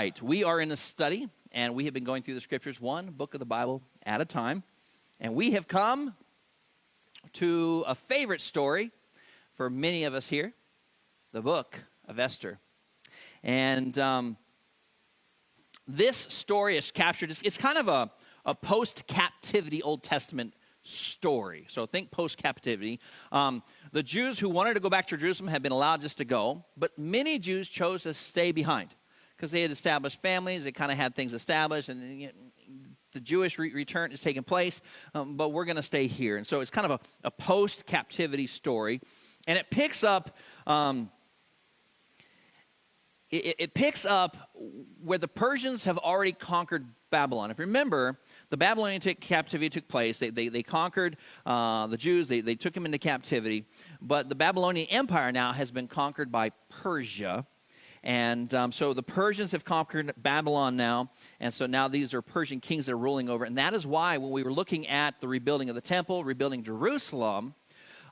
right, we are in a study, and we have been going through the scriptures, one book of the Bible at a time. And we have come to a favorite story for many of us here, the book of Esther. And this story is captured, it's kind of a post-captivity Old Testament story. So think post-captivity. The Jews who wanted to go back to Jerusalem had been allowed just to go, but many Jews chose to stay behind because they had established families, they kind of had things established, and the Jewish return is taking place, but we're going to stay here. And so it's kind of a post-captivity story, and it picks up it picks up where the Persians have already conquered Babylon. If you remember, the Babylonian captivity took place. They conquered the Jews. They took them into captivity. But the Babylonian Empire now has been conquered by Persia. And so the Persians have conquered Babylon now. And so now these are Persian kings that are ruling over. And that is why when we were looking at the rebuilding of the temple, rebuilding Jerusalem,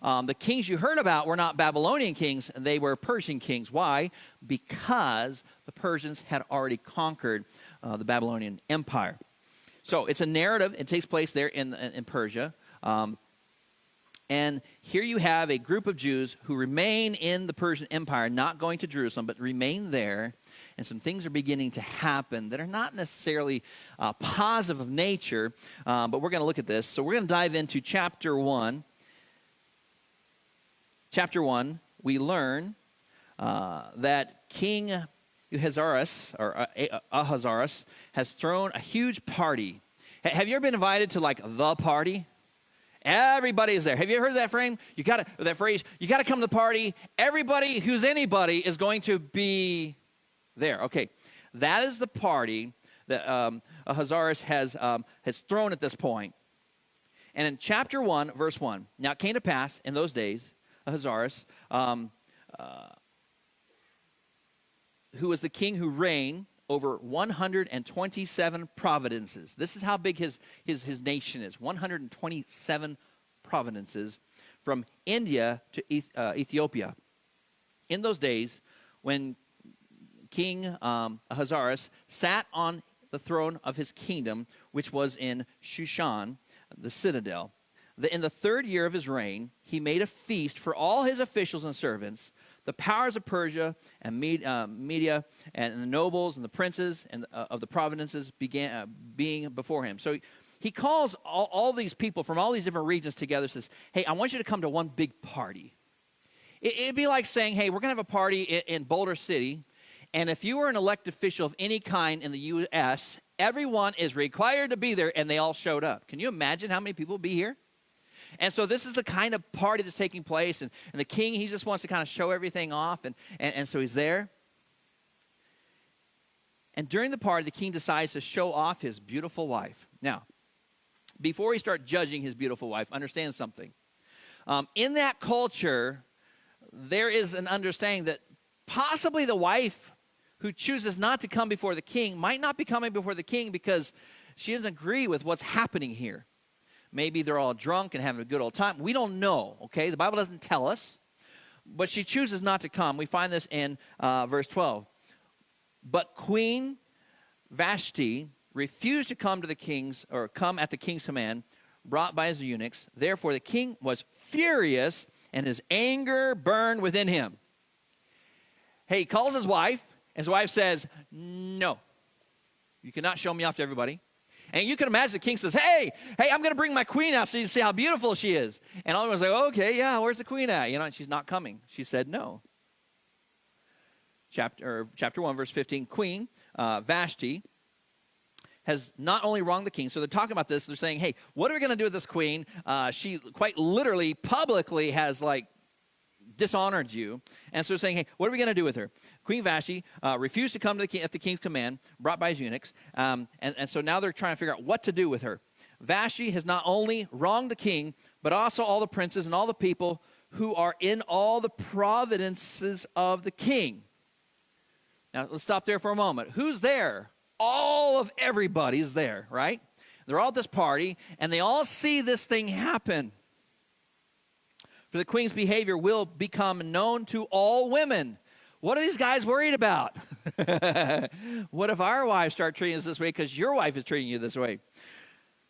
the kings you heard about were not Babylonian kings, they were Persian kings. Why? Because the Persians had already conquered the Babylonian Empire. So it's a narrative. It takes place there in Persia. And here you have a group of Jews who remain in the Persian Empire, not going to Jerusalem, but remain there. And some things are beginning to happen that are not necessarily positive of nature, but we're going to look at this. So we're going to dive into chapter 1. Chapter 1, we learn that King Ahasuerus has thrown a huge party. Have you ever been invited to like the party? Everybody is there. Have you ever heard that phrase? You got to come to the party. Everybody who's anybody is going to be there. Okay, that is the party that Ahasuerus has thrown at this point. And in chapter 1, verse 1, now it came to pass in those days, Ahasuerus, who was the king who reigned over 127 provinces. This is how big his nation is, 127 provinces from India to Ethiopia. In those days, when King Ahasuerus sat on the throne of his kingdom, which was in Shushan, the citadel, in the third year of his reign, he made a feast for all his officials and servants. The powers of Persia and Media and the nobles and the princes and of the provinces began being before him. So he calls all these people from all these different regions together, says, hey, I want you to come to one big party. It'd be like saying, hey, we're going to have a party in Boulder City, and if you were an elected official of any kind in the U.S., everyone is required to be there, and they all showed up. Can you imagine how many people will be here? And so this is the kind of party that's taking place. And the king, he just wants to kind of show everything off. And so he's there. And during the party, the king decides to show off his beautiful wife. Now, before we start judging his beautiful wife, understand something. In that culture, there is an understanding that possibly the wife who chooses not to come before the king might not be coming before the king because she doesn't agree with what's happening here. Maybe they're all drunk and having a good old time. We don't know, okay? The Bible doesn't tell us. But she chooses not to come. We find this in verse 12. But Queen Vashti refused to come to the king's, or come at the king's command, brought by his eunuchs. Therefore the king was furious, and his anger burned within him. Hey, he calls his wife. His wife says, no, you cannot show me off to everybody. And you can imagine the king says, hey, I'm going to bring my queen out so you can see how beautiful she is. And everyone's like, okay, yeah, where's the queen at? And she's not coming. She said no. Chapter 1, verse 15, Queen Vashti has not only wronged the king. So they're talking about this. They're saying, hey, what are we going to do with this queen? She quite literally, publicly has dishonored you. And so they're saying, hey, what are we going to do with her? Queen Vashti refused to come to the king at the king's command, brought by his eunuchs. And so now they're trying to figure out what to do with her. Vashti has not only wronged the king, but also all the princes and all the people who are in all the provinces of the king. Now, let's stop there for a moment. Who's there? All of everybody's there, right? They're all at this party, and they all see this thing happen. For the queen's behavior will become known to all women. What are these guys worried about? What if our wives start treating us this way because your wife is treating you this way?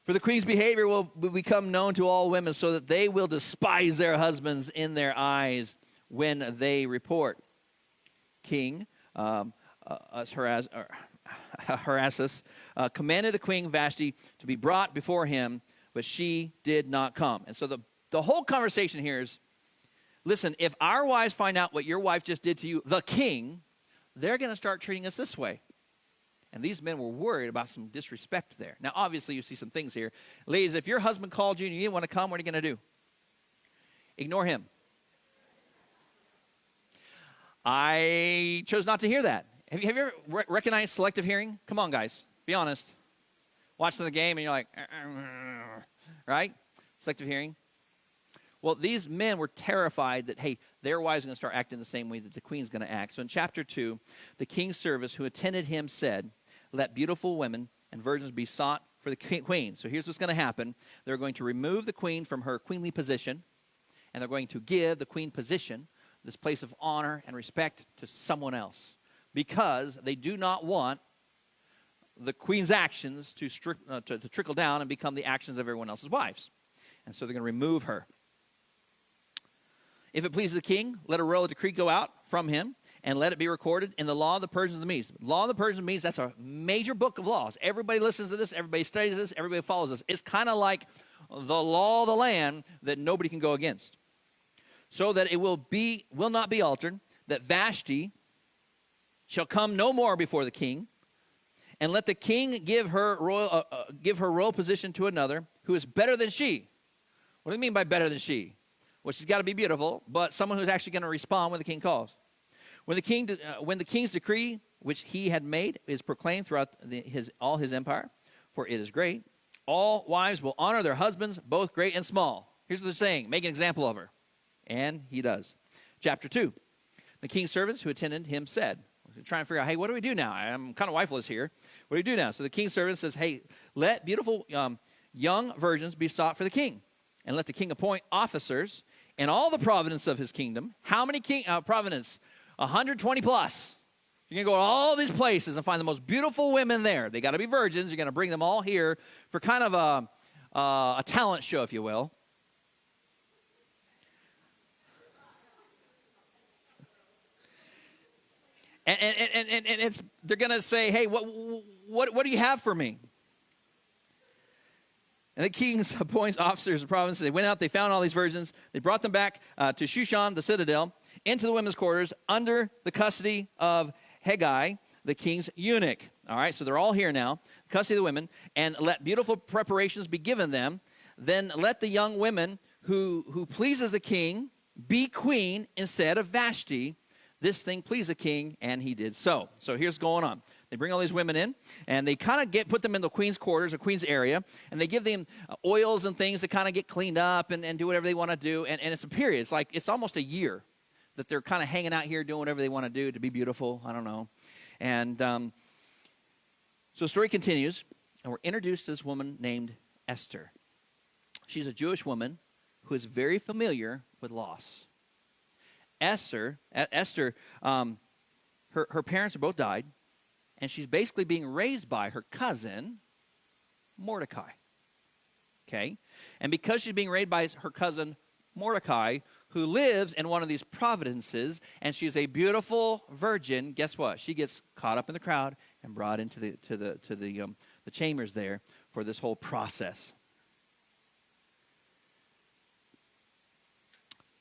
For the queen's behavior will become known to all women so that they will despise their husbands in their eyes when they report. King Harassus commanded the queen Vashti to be brought before him, but she did not come. And so the whole conversation here is, listen, if our wives find out what your wife just did to you, the king, they're going to start treating us this way. And these men were worried about some disrespect there. Now, obviously, you see some things here. Ladies, if your husband called you and you didn't want to come, what are you going to do? Ignore him. I chose not to hear that. Have you ever recognized selective hearing? Come on, guys. Be honest. Watching the game and you're like, right? Selective hearing. Well, these men were terrified that, hey, their wives are going to start acting the same way that the queen's going to act. So in chapter 2, the king's servants who attended him said, let beautiful women and virgins be sought for the queen. So here's what's going to happen. They're going to remove the queen from her queenly position, and they're going to give the queen position, this place of honor and respect, to someone else, because they do not want the queen's actions to trickle down and become the actions of everyone else's wives. And so they're going to remove her. If it pleases the king, let a royal decree go out from him, and let it be recorded in the law of the Persians and the Medes. Law of the Persians and Medes, that's a major book of laws. Everybody listens to this, everybody studies this, everybody follows this. It's kind of like the law of the land that nobody can go against. So that it will not be altered, that Vashti shall come no more before the king, and let the king give her royal position to another who is better than she. What do you mean by better than she? Well, she's got to be beautiful, but someone who's actually going to respond when the king calls. When the king's decree, which he had made, is proclaimed throughout all his empire, for it is great, all wives will honor their husbands, both great and small. Here's what they're saying. Make an example of her. And he does. Chapter 2. The king's servants who attended him said, trying to figure out, hey, what do we do now? I'm kind of wifeless here. What do we do now? So the king's servant says, hey, let beautiful young virgins be sought for the king, and let the king appoint officers in all the province of his kingdom. How many province? 120 plus. You're going to go to all these places and find the most beautiful women there. They got to be virgins. You're going to bring them all here for kind of a talent show, if you will. And they're going to say, hey, what do you have for me? And the king appoints officers of provinces. They went out, they found all these virgins. They brought them back to Shushan, the citadel, into the women's quarters under the custody of Haggai, the king's eunuch. All right, so they're all here now, custody of the women, and let beautiful preparations be given them. Then let the young women who pleases the king be queen instead of Vashti. This thing pleased the king, and he did so. So here's going on. They bring all these women in, and they kind of put them in the queen's quarters, the queen's area, and they give them oils and things to kind of get cleaned up and do whatever they want to do. And it's a period. It's almost a year that they're kind of hanging out here doing whatever they want to do to be beautiful. I don't know. And so the story continues, and we're introduced to this woman named Esther. She's a Jewish woman who is very familiar with loss. Esther, her parents have both died, and she's basically being raised by her cousin, Mordecai. Okay? And because she's being raised by her cousin, Mordecai, who lives in one of these provinces, and she's a beautiful virgin, guess what? She gets caught up in the crowd and brought into the chambers there for this whole process.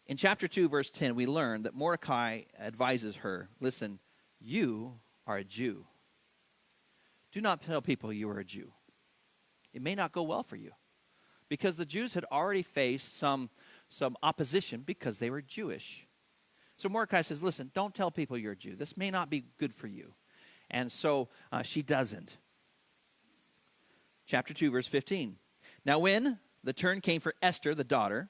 In chapter 2, verse 10, we learn that Mordecai advises her, listen, you are a Jew. Do not tell people you are a Jew. It may not go well for you. Because the Jews had already faced some opposition because they were Jewish. So Mordecai says, listen, don't tell people you're a Jew. This may not be good for you. And so she doesn't. Chapter 2, verse 15. Now when the turn came for Esther, the daughter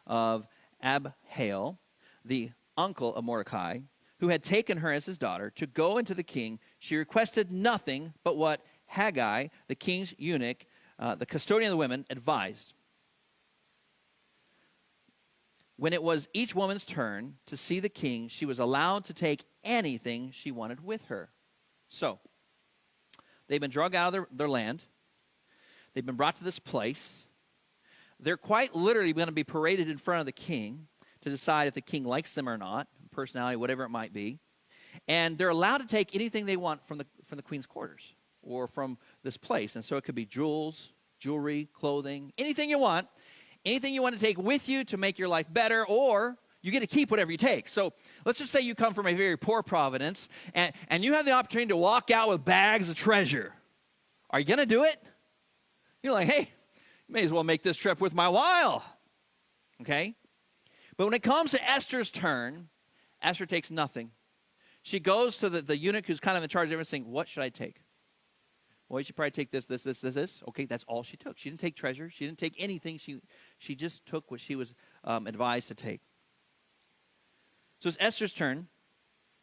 of Abihail, the uncle of Mordecai, who had taken her as his daughter, to go into the king, she requested nothing but what Haggai, the king's eunuch, the custodian of the women, advised. When it was each woman's turn to see the king, she was allowed to take anything she wanted with her. So, they've been dragged out of their land. They've been brought to this place. They're quite literally going to be paraded in front of the king to decide if the king likes them or not, personality, whatever it might be. And they're allowed to take anything they want from the queen's quarters or from this place. And so it could be jewels, jewelry, clothing, anything you want to take with you to make your life better, or you get to keep whatever you take. So let's just say you come from a very poor province, and you have the opportunity to walk out with bags of treasure. Are you going to do it? You're like, hey, you may as well make this trip worth my while. Okay? But when it comes to Esther's turn, Esther takes nothing. She goes to the eunuch who's kind of in charge of everything. What should I take? Well, you should probably take this. Okay, that's all she took. She didn't take treasure. She didn't take anything. She just took what she was advised to take. So it's Esther's turn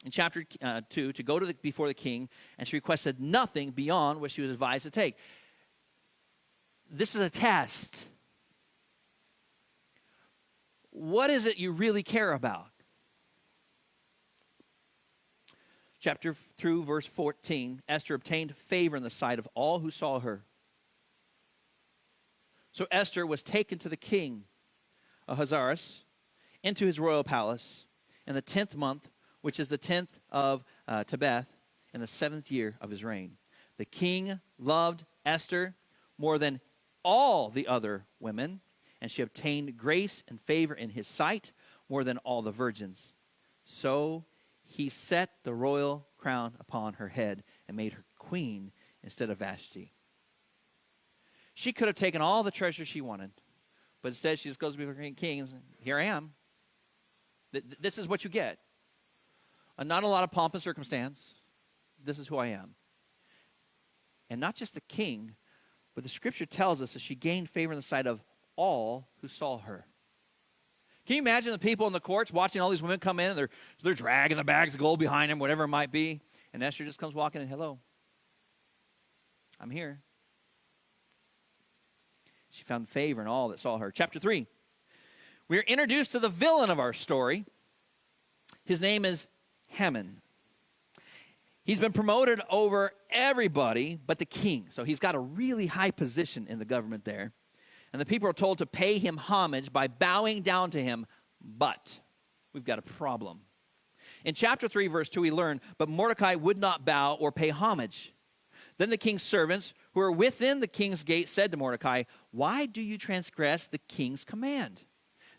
in chapter 2 to go before the king, and she requested nothing beyond what she was advised to take. This is a test. What is it you really care about? Chapter 2, verse 14, Esther obtained favor in the sight of all who saw her. So Esther was taken to the king Ahasuerus into his royal palace in the 10th month, which is the 10th of Tebeth, in the 7th year of his reign. The king loved Esther more than all the other women, and she obtained grace and favor in his sight more than all the virgins. So he set the royal crown upon her head and made her queen instead of Vashti. She could have taken all the treasure she wanted, but instead she just goes before the king and says, here I am. This is what you get. Not a lot of pomp and circumstance. This is who I am. And not just the king, but the scripture tells us that she gained favor in the sight of all who saw her. Can you imagine the people in the courts watching all these women come in, and they're dragging the bags of gold behind them, whatever it might be, and Esther just comes walking in, hello, I'm here. She found favor in all that saw her. Chapter 3, we are introduced to the villain of our story. His name is Haman. He's been promoted over everybody but the king, so he's got a really high position in the government there. And the people are told to pay him homage by bowing down to him, but we've got a problem. In chapter 3, verse 2, we learn, but Mordecai would not bow or pay homage. Then the king's servants, who were within the king's gate, said to Mordecai, why do you transgress the king's command?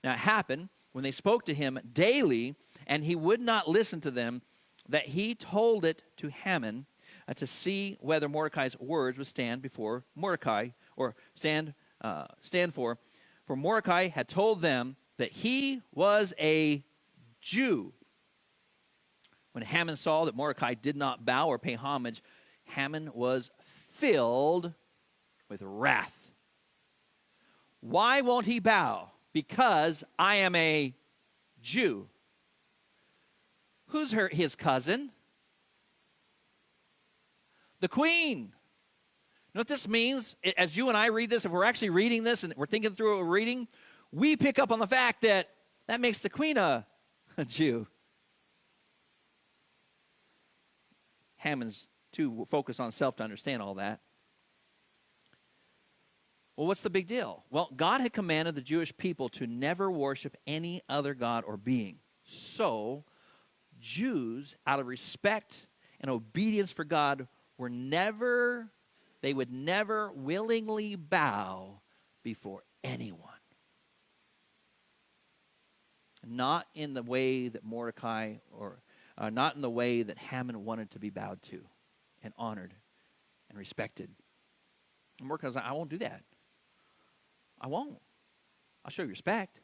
Now it happened, when they spoke to him daily, and he would not listen to them, that he told it to Haman to see whether Mordecai's words would stand before Mordecai, or stand for Mordecai had told them that he was a Jew. When Haman saw that Mordecai did not bow or pay homage, Haman was filled with wrath. Why won't he bow? Because I am a Jew. Who's his cousin? The queen. You know what this means? As you and I read this, if we're actually reading this and we're thinking through what we're reading, we pick up on the fact that makes the queen a Jew. Haman's too focused on self to understand all that. Well, what's the big deal? Well, God had commanded the Jewish people to never worship any other god or being. So, Jews, out of respect and obedience for God, would never willingly bow before anyone. Not in the way that Mordecai, or not in the way that Haman wanted to be bowed to and honored and respected. And Mordecai's like, I won't do that. I won't. I'll show you respect,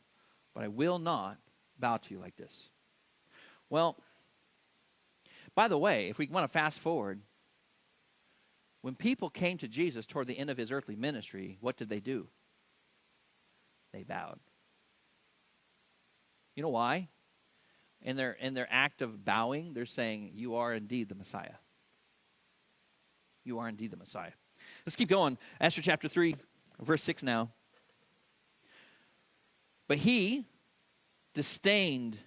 but I will not bow to you like this. Well, by the way, if we want to fast forward, when people came to Jesus toward the end of his earthly ministry, what did they do? They bowed. You know why? In their act of bowing, they're saying, you are indeed the Messiah. You are indeed the Messiah. Let's keep going. Esther chapter 3, verse 6 now. But he disdained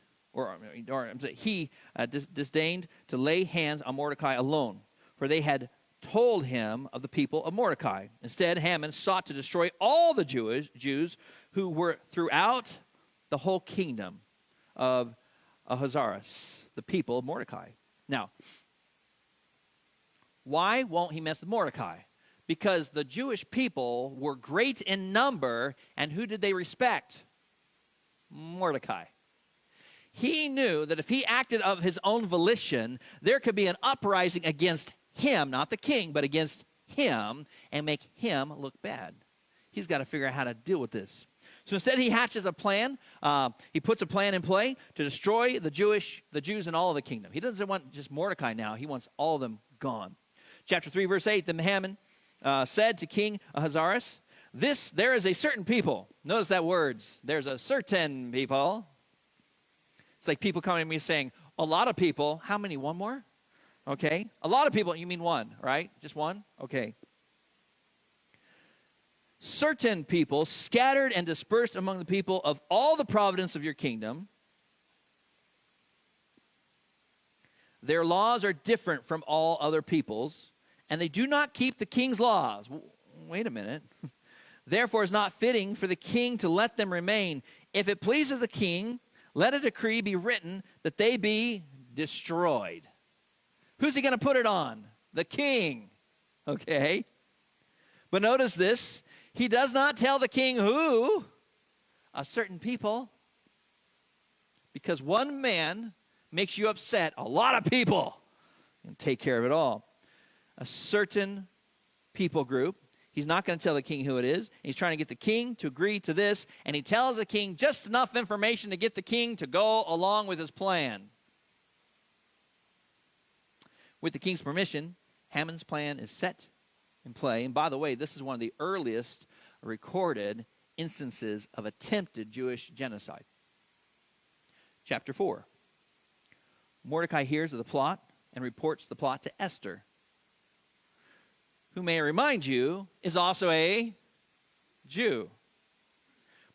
he disdained to lay hands on Mordecai alone, for they had told him of the people of Mordecai. Instead, Haman sought to destroy all the Jews who were throughout the whole kingdom of Ahasuerus, the people of Mordecai. Now, why won't he mess with Mordecai? Because the Jewish people were great in number, and who did they respect? Mordecai. He knew that if he acted of his own volition, there could be an uprising against him, not the king, but against him, and make him look bad. He's got to figure out how to deal with this. So instead, he hatches a plan. He puts a plan in play to destroy the Jews and all of the kingdom. He doesn't want just Mordecai now. He wants all of them gone. Chapter 3, verse 8, then Haman said to King Ahasuerus, there is a certain people. Notice that words. There's a certain people. It's like people coming to me saying, a lot of people. How many? One more? Okay. A lot of people. You mean one, right? Just one? Okay. Certain people scattered and dispersed among the people of all the province of your kingdom. Their laws are different from all other peoples, and they do not keep the king's laws. Wait a minute. Therefore, it's not fitting for the king to let them remain. If it pleases the king, let a decree be written that they be destroyed. Who's he going to put it on? The king. Okay. But notice this. He does not tell the king who. A certain people. Because one man makes you upset. A lot of people. And take care of it all. A certain people group. He's not going to tell the king who it is. He's trying to get the king to agree to this. And he tells the king just enough information to get the king to go along with his plan. With the king's permission, Haman's plan is set in play. And by the way, this is one of the earliest recorded instances of attempted Jewish genocide. Chapter 4. Mordecai hears of the plot and reports the plot to Esther, who, may I remind you, is also a Jew.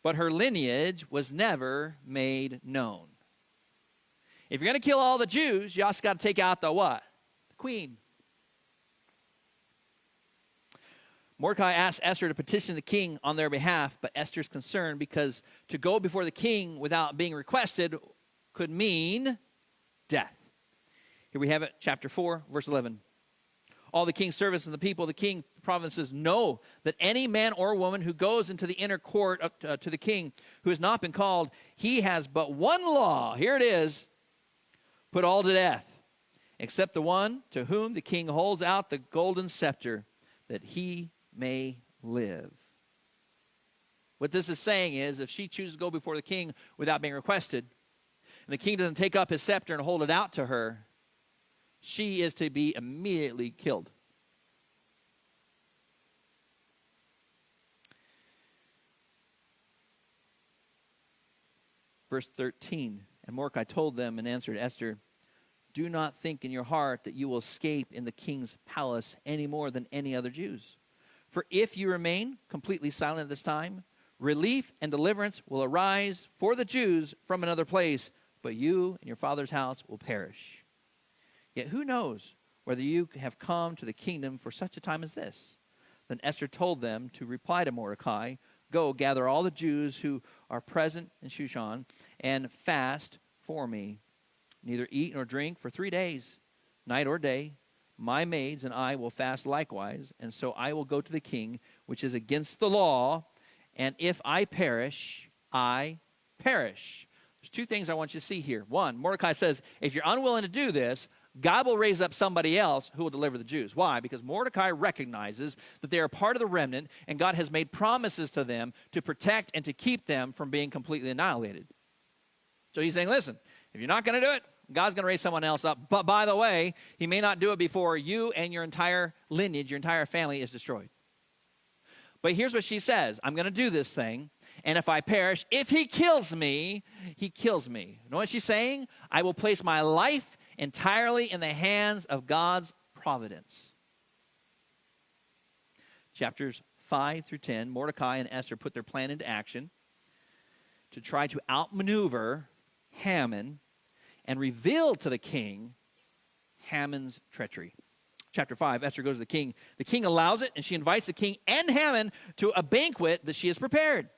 But her lineage was never made known. If you're going to kill all the Jews, you also got to take out the what? The queen. Mordecai asked Esther to petition the king on their behalf, but Esther's concerned because to go before the king without being requested could mean death. Here we have it, chapter 4, verse 11. All the king's servants and the people of the king provinces know that any man or woman who goes into the inner court to the king who has not been called, he has but one law. Here it is. Put all to death, except the one to whom the king holds out the golden scepter, that he may live. What this is saying is, if she chooses to go before the king without being requested, and the king doesn't take up his scepter and hold it out to her, she is to be immediately killed. Verse 13, and Mordecai told them and answered Esther, do not think in your heart that you will escape in the king's palace any more than any other Jews. For if you remain completely silent at this time, relief and deliverance will arise for the Jews from another place, but you and your father's house will perish. Yet who knows whether you have come to the kingdom for such a time as this? Then Esther told them to reply to Mordecai, go, gather all the Jews who are present in Shushan, and fast for me. Neither eat nor drink for 3 days, night or day. My maids and I will fast likewise, and so I will go to the king, which is against the law, and if I perish, I perish. There's two things I want you to see here. One, Mordecai says, if you're unwilling to do this, God will raise up somebody else who will deliver the Jews. Why? Because Mordecai recognizes that they are part of the remnant, and God has made promises to them to protect and to keep them from being completely annihilated. So he's saying, listen, if you're not going to do it, God's going to raise someone else up. But by the way, he may not do it before you and your entire lineage, your entire family is destroyed. But here's what she says. I'm going to do this thing, and if I perish, if he kills me, he kills me. You know what she's saying? I will place my life entirely in the hands of God's providence. Chapters 5 through 10, Mordecai and Esther put their plan into action to try to outmaneuver Haman and revealed to the king Haman's treachery. Chapter 5, Esther goes to the king. The king allows it, and she invites the king and Haman to a banquet that she has prepared.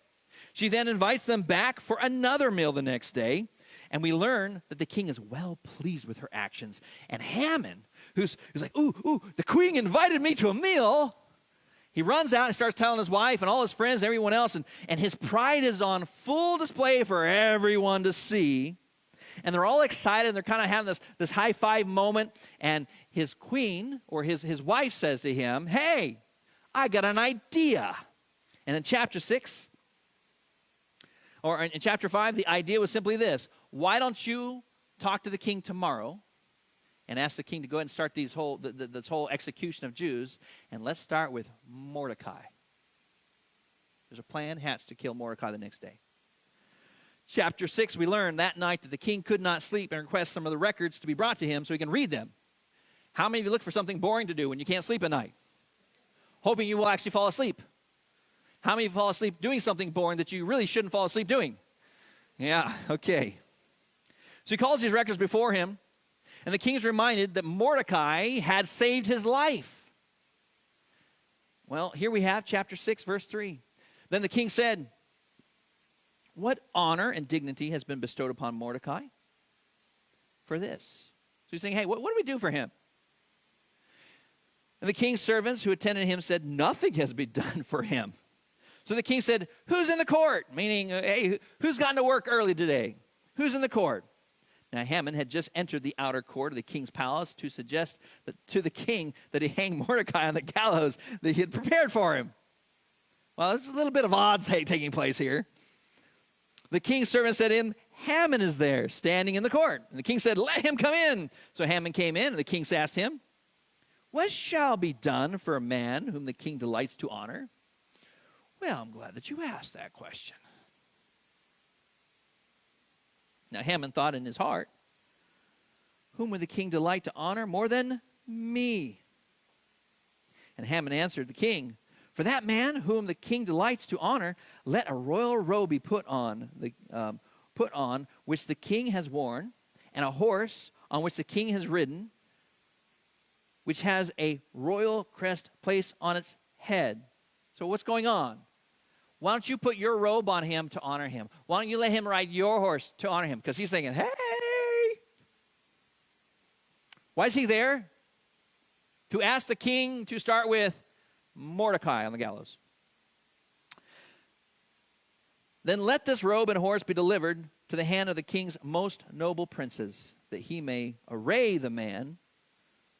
She then invites them back for another meal the next day, and we learn that the king is well pleased with her actions. And Haman, who's like, ooh, the queen invited me to a meal, he runs out and starts telling his wife and all his friends, everyone else, and his pride is on full display for everyone to see. And they're all excited, and they're kind of having this high-five moment, and his queen, or his wife, says to him, hey, I got an idea. And in chapter 6, or in chapter 5, the idea was simply this: why don't you talk to the king tomorrow and ask the king to go ahead and start this whole execution of Jews, and let's start with Mordecai. There's a plan hatched to kill Mordecai the next day. Chapter 6, we learn that night that the king could not sleep and request some of the records to be brought to him so he can read them. How many of you look for something boring to do when you can't sleep at night? Hoping you will actually fall asleep. How many of you fall asleep doing something boring that you really shouldn't fall asleep doing? Yeah, okay. So he calls these records before him, and the king's reminded that Mordecai had saved his life. Well, here we have chapter 6, verse 3. Then the king said, what honor and dignity has been bestowed upon Mordecai for this? So he's saying, hey, what do we do for him? And the king's servants who attended him said, nothing has been done for him. So the king said, who's in the court? Meaning, hey, who's gotten to work early today? Who's in the court? Now Haman had just entered the outer court of the king's palace to suggest to the king that he hang Mordecai on the gallows that he had prepared for him. Well, there's a little bit of odds taking place here. The king's servant said to him, Haman is there, standing in the court. And the king said, let him come in. So Haman came in, and the king asked him, what shall be done for a man whom the king delights to honor? Well, I'm glad that you asked that question. Now Haman thought in his heart, whom would the king delight to honor more than me? And Haman answered the king, for that man whom the king delights to honor, let a royal robe be put on, which the king has worn, and a horse on which the king has ridden, which has a royal crest placed on its head. So what's going on? Why don't you put your robe on him to honor him? Why don't you let him ride your horse to honor him? Because he's thinking, hey. Why is he there? To ask the king to start with Mordecai on the gallows. Then let this robe and horse be delivered to the hand of the king's most noble princes, that he may array the man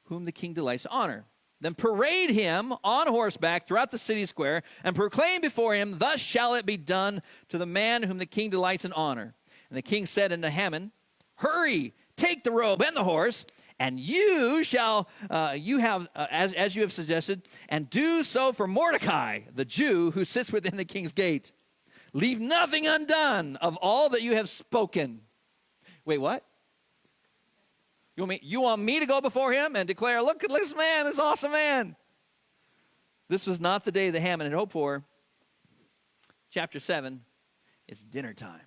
whom the king delights to honor. Then parade him on horseback throughout the city square, and proclaim before him, thus shall it be done to the man whom the king delights in honor. And the king said unto Haman, hurry, take the robe and the horse, and you shall, as you have suggested, and do so for Mordecai, the Jew who sits within the king's gate. Leave nothing undone of all that you have spoken. Wait, what? You want me to go before him and declare, look at this man, this awesome man? This was not the day that Haman had hoped for. Chapter 7, it's dinner time.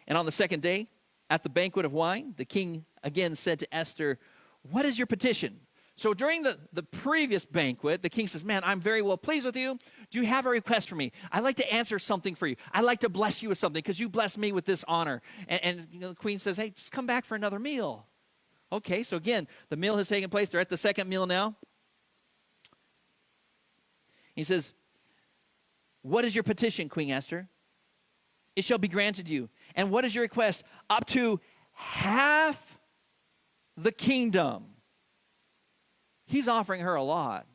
And on the second day, at the banquet of wine, the king again said to Esther, what is your petition? So during the previous banquet, the king says, man, I'm very well pleased with you. Do you have a request for me? I'd like to answer something for you. I'd like to bless you with something because you blessed me with this honor. And the queen says, hey, just come back for another meal. Okay, so again, the meal has taken place. They're at the second meal now. He says, what is your petition, Queen Esther? It shall be granted you. And what is your request? Up to half the kingdom. He's offering her a lot.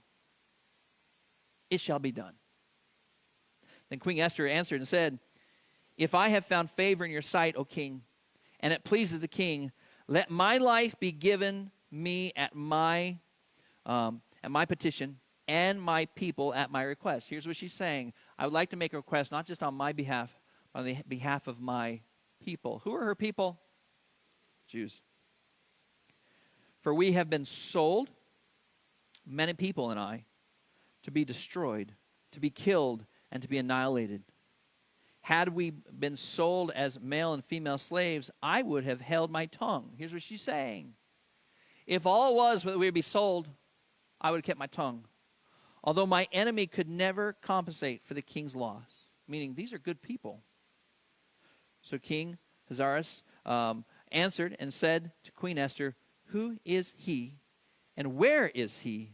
It shall be done. Then Queen Esther answered and said, if I have found favor in your sight, O king, and it pleases the king, let my life be given me at my petition, and my people at my request. Here's what she's saying. I would like to make a request, not just on my behalf, but on the behalf of my people. Who are her people? Jews. For we have been sold, many people and I, to be destroyed, to be killed, and to be annihilated. Had we been sold as male and female slaves, I would have held my tongue. Here's what she's saying. If all it was that we would be sold, I would have kept my tongue. Although my enemy could never compensate for the king's loss. Meaning, these are good people. So King Ahasuerus answered and said to Queen Esther, who is he and where is he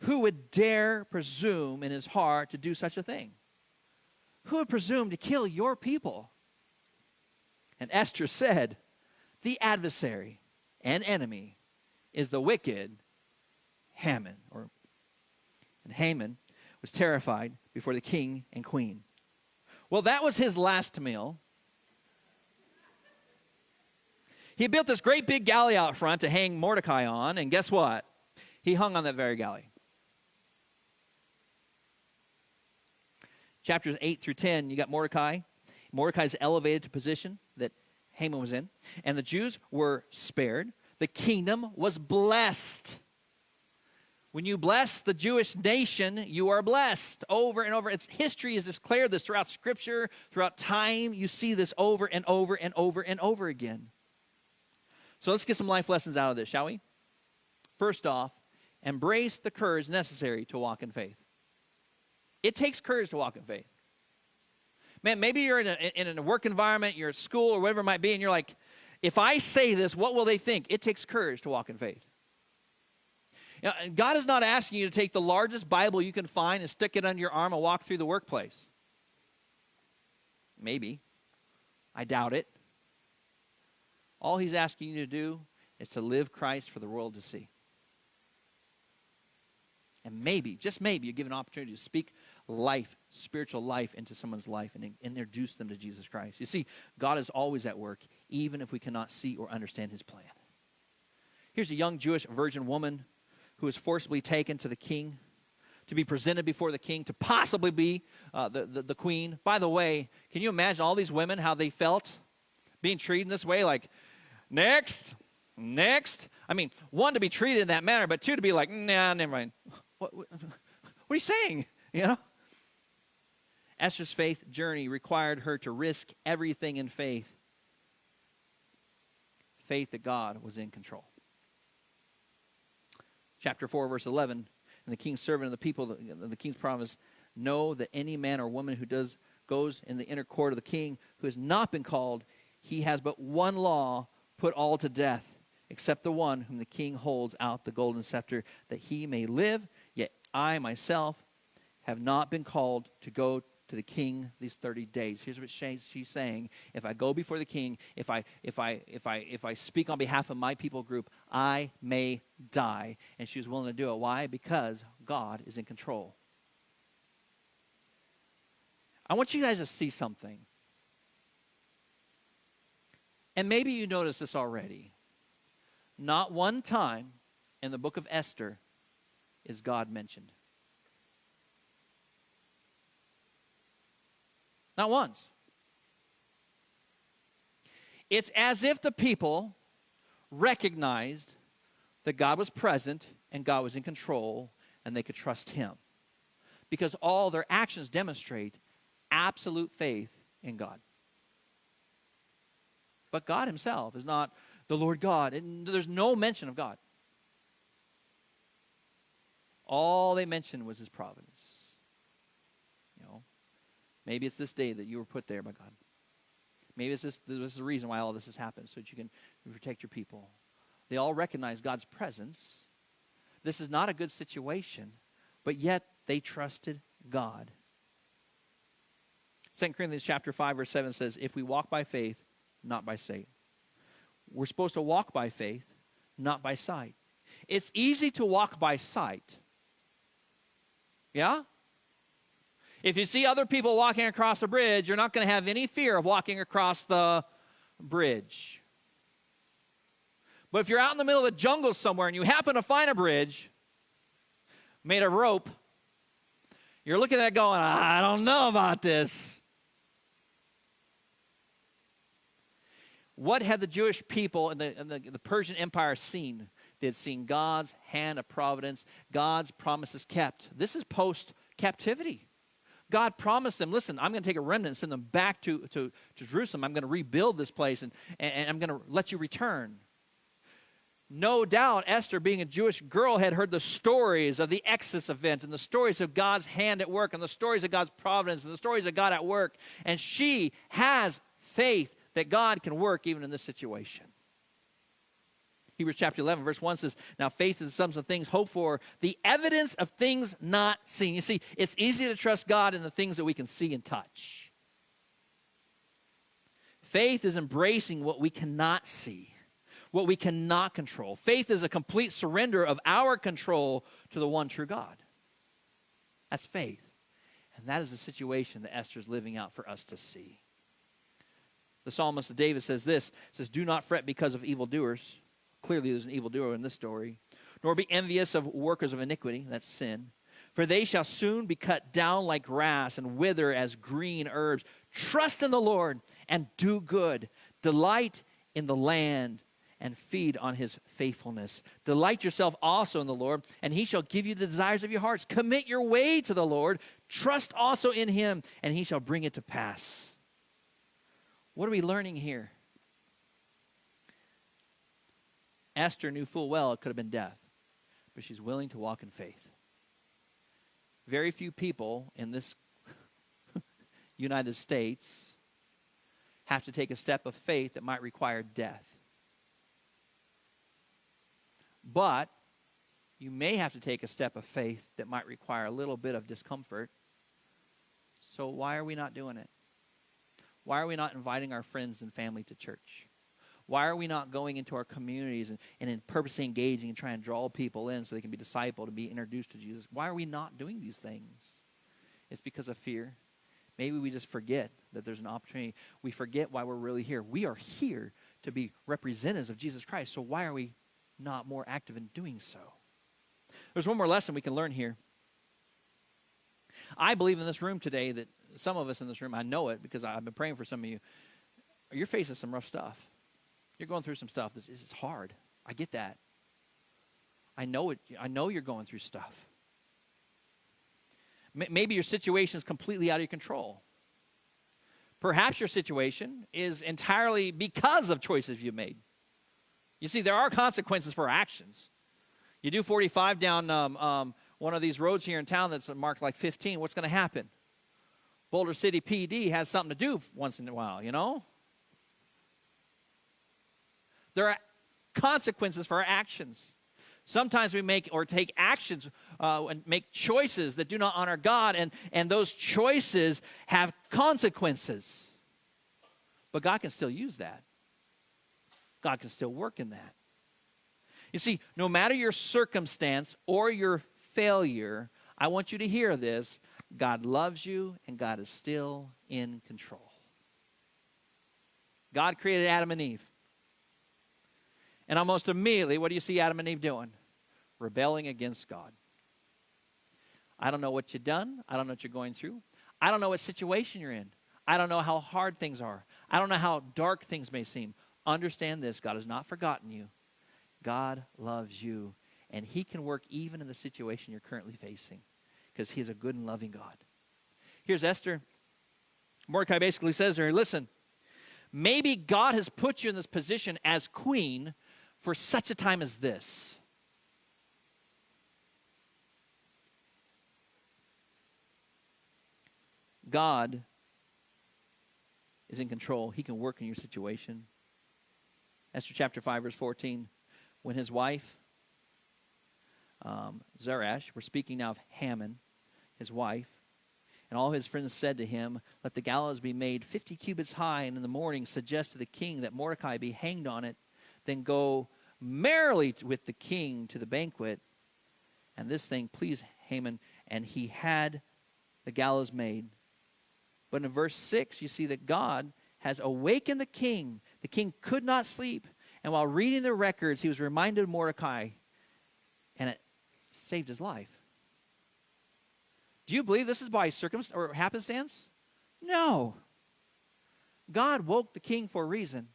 who would dare presume in his heart to do such a thing? Who would presume to kill your people? And Esther said, the adversary and enemy is the wicked Haman. And Haman was terrified before the king and queen. Well, that was his last meal. He built this great big galley out front to hang Mordecai on, and guess what? He hung on that very galley. Chapters 8 through 10, you got Mordecai. Mordecai's elevated to position that Haman was in, and the Jews were spared. The kingdom was blessed. When you bless the Jewish nation, you are blessed over and over. Its history has declared this throughout Scripture, throughout time. You see this over and over and over and over again. So let's get some life lessons out of this, shall we? First off, embrace the courage necessary to walk in faith. It takes courage to walk in faith. Man, maybe you're in a work environment, you're at school or whatever it might be, and you're like, if I say this, what will they think? It takes courage to walk in faith. You know, God is not asking you to take the largest Bible you can find and stick it under your arm and walk through the workplace. Maybe. I doubt it. All he's asking you to do is to live Christ for the world to see. And maybe, just maybe, you give an opportunity to speak life, spiritual life into someone's life and introduce them to Jesus Christ. You see, God is always at work, even if we cannot see or understand his plan. Here's a young Jewish virgin woman who was forcibly taken to the king, to be presented before the king, to possibly be the queen. By the way, can you imagine all these women, how they felt being treated in this way? Like, next. I mean, one, to be treated in that manner, but two, to be like, nah, never mind. What are you saying? You know? Esther's faith journey required her to risk everything in faith. Faith that God was in control. Chapter 4, verse 11. And the king's servant and the people, the king's promise, know that any man or woman who goes in the inner court of the king who has not been called, he has but one law, put all to death, except the one whom the king holds out the golden scepter, that he may live. Yet I myself have not been called to go to the king these 30 days. Here's what she's saying. If I go before the king, if I speak on behalf of my people group, I may die. And she was willing to do it. Why? Because God is in control. I want you guys to see something. And maybe you noticed this already. Not one time in the book of Esther is God mentioned. Not once. It's as if the people recognized that God was present and God was in control and they could trust him. Because all their actions demonstrate absolute faith in God. But God himself is not the Lord God. And there's no mention of God. All they mentioned was his providence. You know, maybe it's this day that you were put there by God. Maybe this is the reason why all this has happened, so that you can protect your people. They all recognize God's presence. This is not a good situation, but yet they trusted God. 2 Corinthians chapter 5, verse 7 says, if we walk by faith, not by sight. We're supposed to walk by faith, not by sight. It's easy to walk by sight. Yeah? If you see other people walking across a bridge, you're not going to have any fear of walking across the bridge. But if you're out in the middle of the jungle somewhere and you happen to find a bridge made of rope, you're looking at it going, I don't know about this. What had the Jewish people and the Persian Empire seen? They had seen God's hand of providence, God's promises kept. This is post-captivity. God promised them, listen, I'm going to take a remnant and send them back to Jerusalem. I'm going to rebuild this place, and I'm going to let you return. No doubt Esther, being a Jewish girl, had heard the stories of the Exodus event and the stories of God's hand at work and the stories of God's providence and the stories of God at work. And she has faith that God can work even in this situation. Hebrews chapter 11, verse 1 says, now faith is the substance of things hoped for, the evidence of things not seen. You see, it's easy to trust God in the things that we can see and touch. Faith is embracing what we cannot see, what we cannot control. Faith is a complete surrender of our control to the one true God. That's faith. And that is the situation that Esther is living out for us to see. The psalmist David says this, says, do not fret because of evildoers. Clearly there's an evildoer in this story. Nor be envious of workers of iniquity, that's sin. For they shall soon be cut down like grass and wither as green herbs. Trust in the Lord and do good. Delight in the land and feed on his faithfulness. Delight yourself also in the Lord, and he shall give you the desires of your hearts. Commit your way to the Lord. Trust also in him, and he shall bring it to pass. What are we learning here? Esther knew full well it could have been death, but she's willing to walk in faith. Very few people in this United States have to take a step of faith that might require death. But you may have to take a step of faith that might require a little bit of discomfort. So why are we not doing it? Why are we not inviting our friends and family to church? Why are we not going into our communities and in purposely engaging and trying to draw people in so they can be discipled and be introduced to Jesus? Why are we not doing these things? It's because of fear. Maybe we just forget that there's an opportunity. We forget why we're really here. We are here to be representatives of Jesus Christ. So why are we not more active in doing so? There's one more lesson we can learn here. I believe in this room today that some of us in this room, I know it because I've been praying for some of you, you're facing some rough stuff. You're going through some stuff. It's hard. I get that. I know it. I know you're going through stuff. Maybe your situation is completely out of your control. Perhaps your situation is entirely because of choices you've made. You see, there are consequences for actions. You do 45 down one of these roads here in town that's marked like 15. What's going to happen? Boulder City PD has something to do once in a while, you know? There are consequences for our actions. Sometimes we make or take actions and make choices that do not honor God, and those choices have consequences. But God can still use that. God can still work in that. You see, no matter your circumstance or your failure, I want you to hear this. God loves you, and God is still in control. God created Adam and Eve. And almost immediately, what do you see Adam and Eve doing? Rebelling against God. I don't know what you've done. I don't know what you're going through. I don't know what situation you're in. I don't know how hard things are. I don't know how dark things may seem. Understand this. God has not forgotten you. God loves you. And he can work even in the situation you're currently facing because he is a good and loving God. Here's Esther. Mordecai basically says to her, listen, maybe God has put you in this position as queen for such a time as this. God is in control. He can work in your situation. Esther chapter 5, verse 14. When his wife, Zeresh, we're speaking now of Haman, his wife, and all his friends said to him, let the gallows be made 50 cubits high, and in the morning suggest to the king that Mordecai be hanged on it. Then go merrily with the king to the banquet. And this thing pleased Haman, and he had the gallows made. But in verse 6, you see that God has awakened the king. The king could not sleep. And while reading the records, he was reminded of Mordecai, and it saved his life. Do you believe this is by circumstance or happenstance? No. God woke the king for a reason.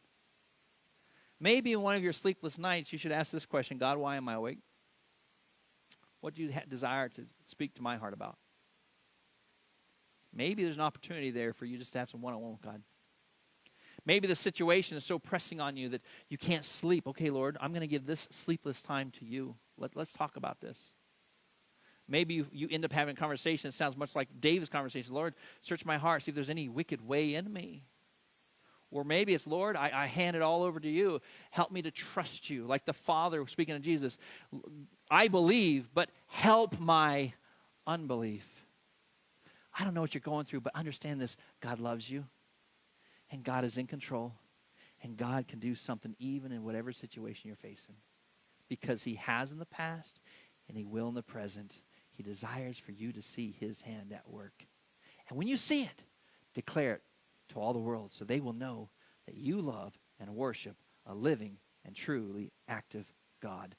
Maybe in one of your sleepless nights, you should ask this question, God, why am I awake? What do you desire to speak to my heart about? Maybe there's an opportunity there for you just to have some one-on-one with God. Maybe the situation is so pressing on you that you can't sleep. Okay, Lord, I'm going to give this sleepless time to you. Let's talk about this. Maybe you end up having a conversation that sounds much like David's conversation. Lord, search my heart, see if there's any wicked way in me. Or maybe it's, Lord, I hand it all over to you. Help me to trust you. Like the Father speaking to Jesus, I believe, but help my unbelief. I don't know what you're going through, but understand this. God loves you, and God is in control, and God can do something even in whatever situation you're facing, because he has in the past, and he will in the present. He desires for you to see his hand at work. And when you see it, declare it to all the world so they will know that you love and worship a living and truly active God.